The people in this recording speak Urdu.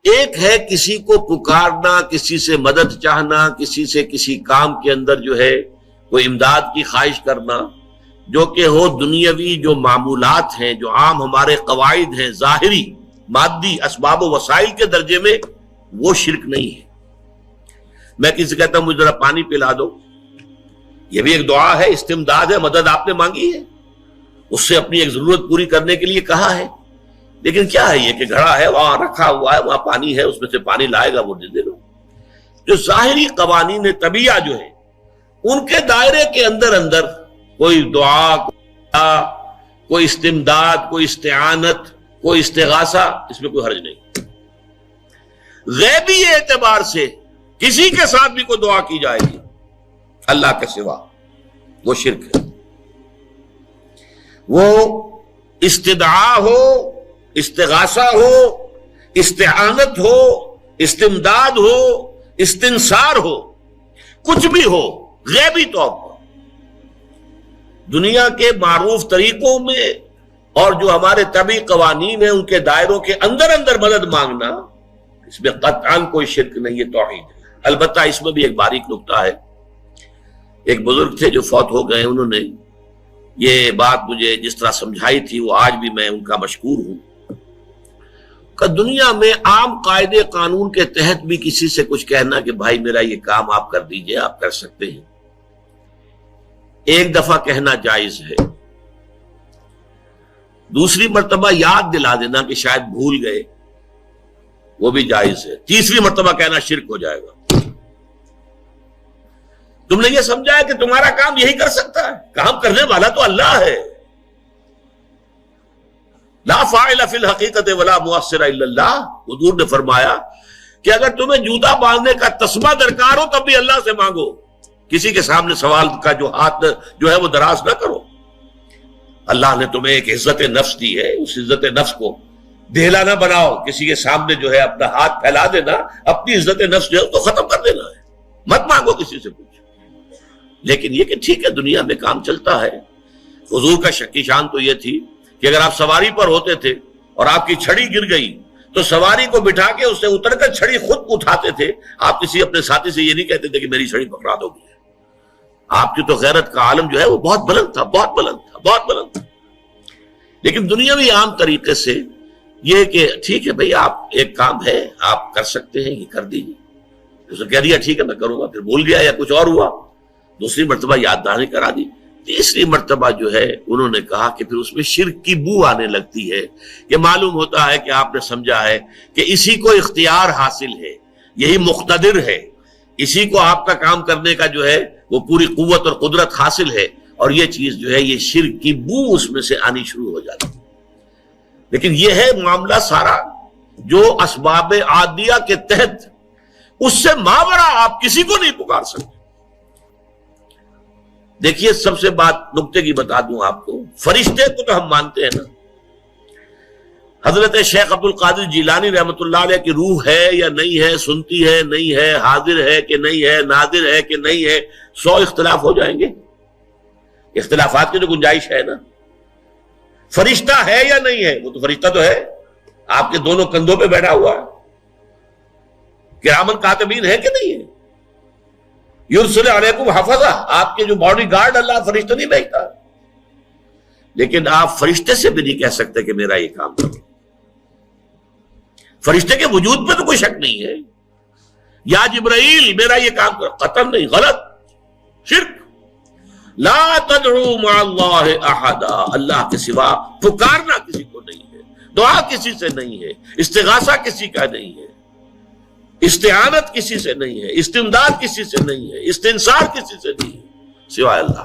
ایک ہے کسی کو پکارنا، کسی سے مدد چاہنا، کسی سے کسی کام کے اندر جو ہے کوئی امداد کی خواہش کرنا، جو کہ ہو دنیاوی جو معمولات ہیں، جو عام ہمارے قواعد ہیں، ظاہری مادی اسباب و وسائل کے درجے میں، وہ شرک نہیں ہے۔ میں کسی سے کہتا ہوں مجھے ذرا پانی پلا دو، یہ بھی ایک دعا ہے، استمداد ہے، مدد آپ نے مانگی ہے، اس سے اپنی ایک ضرورت پوری کرنے کے لیے کہا ہے۔ لیکن کیا ہے یہ کہ گھڑا ہے، وہاں رکھا ہوا ہے، وہاں پانی ہے، اس میں سے پانی لائے گا وہ دے دو۔ جو ظاہری قوانین طبیعہ جو ہے ان کے دائرے کے اندر اندر کوئی دعا، کوئی استمداد، کوئی استعانت، کوئی استغاثہ، اس میں کوئی حرج نہیں۔ غیبی اعتبار سے کسی کے ساتھ بھی کوئی دعا کی جائے گی اللہ کے سوا، وہ شرک ہے۔ وہ استدعا ہو، استغاثہ ہو، استعانت ہو، استمداد ہو، استنصار ہو، کچھ بھی ہو، غیبی طور پر دنیا کے معروف طریقوں میں اور جو ہمارے طبعی قوانین ہیں ان کے دائروں کے اندر اندر مدد مانگنا، اس میں قطعاً کوئی شرک نہیں ہے، توحید ہے۔ البتہ اس میں بھی ایک باریک نکتہ ہے۔ ایک بزرگ تھے جو فوت ہو گئے، انہوں نے یہ بات مجھے جس طرح سمجھائی تھی وہ آج بھی میں ان کا مشکور ہوں کہ دنیا میں عام قاعدے قانون کے تحت بھی کسی سے کچھ کہنا کہ بھائی میرا یہ کام آپ کر دیجئے، آپ کر سکتے ہیں، ایک دفعہ کہنا جائز ہے، دوسری مرتبہ یاد دلا دینا کہ شاید بھول گئے، وہ بھی جائز ہے، تیسری مرتبہ کہنا شرک ہو جائے گا۔ تم نے یہ سمجھا ہے کہ تمہارا کام یہی کر سکتا ہے، کام کرنے والا تو اللہ ہے۔ لا فاعل فی الحقیقت ولا مؤثر الا اللہ، حضور نے فرمایا کہ اگر تمہیں جوتا باندھنے کا تسمہ درکار ہو تب بھی اللہ سے مانگو، کسی کے سامنے سوال کا جو ہاتھ جو ہے وہ دراز نہ کرو۔ اللہ نے تمہیں ایک عزت نفس دی ہے، اس عزت نفس کو ڈھیلا نہ بناؤ، کسی کے سامنے جو ہے اپنا ہاتھ پھیلا دینا، اپنی عزت نفس جو ہے تو ختم کر دینا ہے، مت مانگو کسی سے کچھ۔ لیکن یہ کہ ٹھیک ہے دنیا میں کام چلتا ہے۔ حضور کا شکی شان تو یہ تھی کہ اگر آپ سواری پر ہوتے تھے اور آپ کی چھڑی گر گئی تو سواری کو بٹھا کے اس سے اتر کر چھڑی خود اٹھاتے تھے، آپ کسی اپنے ساتھی سے یہ نہیں کہتے تھے کہ میری چھڑی پکڑا دو گے۔ آپ کی تو غیرت کا عالم جو ہے وہ بہت بلند تھا، بہت بلند تھا، بہت بلند تھا۔ لیکن دنیاوی عام طریقے سے یہ کہ ٹھیک ہے بھئی آپ ایک کام ہے آپ کر سکتے ہیں، یہ کر دیجیے، اس نے کہہ دیا ٹھیک ہے میں کروں گا، پھر بھول گیا یا کچھ اور ہوا، دوسری مرتبہ یاد دہانی کرا دی، تیسری مرتبہ جو ہے انہوں نے کہا کہ پھر اس میں شرک کی بو آنے لگتی ہے کہ معلوم ہوتا ہے کہ آپ نے سمجھا ہے کہ اسی کو اختیار حاصل ہے، یہی مقتدر ہے، اسی کو آپ کا کام کرنے کا جو ہے وہ پوری قوت اور قدرت حاصل ہے، اور یہ چیز جو ہے یہ شرک کی بو اس میں سے آنی شروع ہو جاتی ہے۔ لیکن یہ ہے معاملہ سارا جو اسباب عادیہ کے تحت، اس سے ماورا آپ کسی کو نہیں پکار سکتے۔ دیکھیے سب سے بات نکتے کی بتا دوں آپ کو، فرشتے کو تو ہم مانتے ہیں نا، حضرت شیخ عبد القادر جیلانی رحمۃ اللہ علیہ کی روح ہے یا نہیں ہے، سنتی ہے نہیں ہے، حاضر ہے کہ نہیں ہے، ناظر ہے کہ نہیں ہے، 100 اختلاف ہو جائیں گے، اختلافات کی تو گنجائش ہے نا۔ فرشتہ ہے یا نہیں ہے، وہ تو فرشتہ تو ہے، آپ کے دونوں کندھوں پہ بیٹھا ہوا ہے، کرامن کاتبین ہے کہ نہیں ہے، یرسل علیکم حفظہ، آپ کے جو باڈی گارڈ اللہ فرشتہ نہیں بھیجتا، لیکن آپ فرشتے سے بھی نہیں کہہ سکتے کہ میرا یہ کام کرو۔ فرشتے کے وجود پہ تو کوئی شک نہیں ہے، یا جبرائیل میرا یہ کام کرو، قطعاً نہیں، غلط، شرک۔ لا تدعو مع اللہ احدا، اللہ کے سوا پکارنا کسی کو نہیں ہے، دعا کسی سے نہیں ہے، استغاثہ کسی کا نہیں ہے، استعانت کسی سے نہیں ہے، استمداد کسی سے نہیں ہے، استنصار کسی سے نہیں ہے سوائے اللہ۔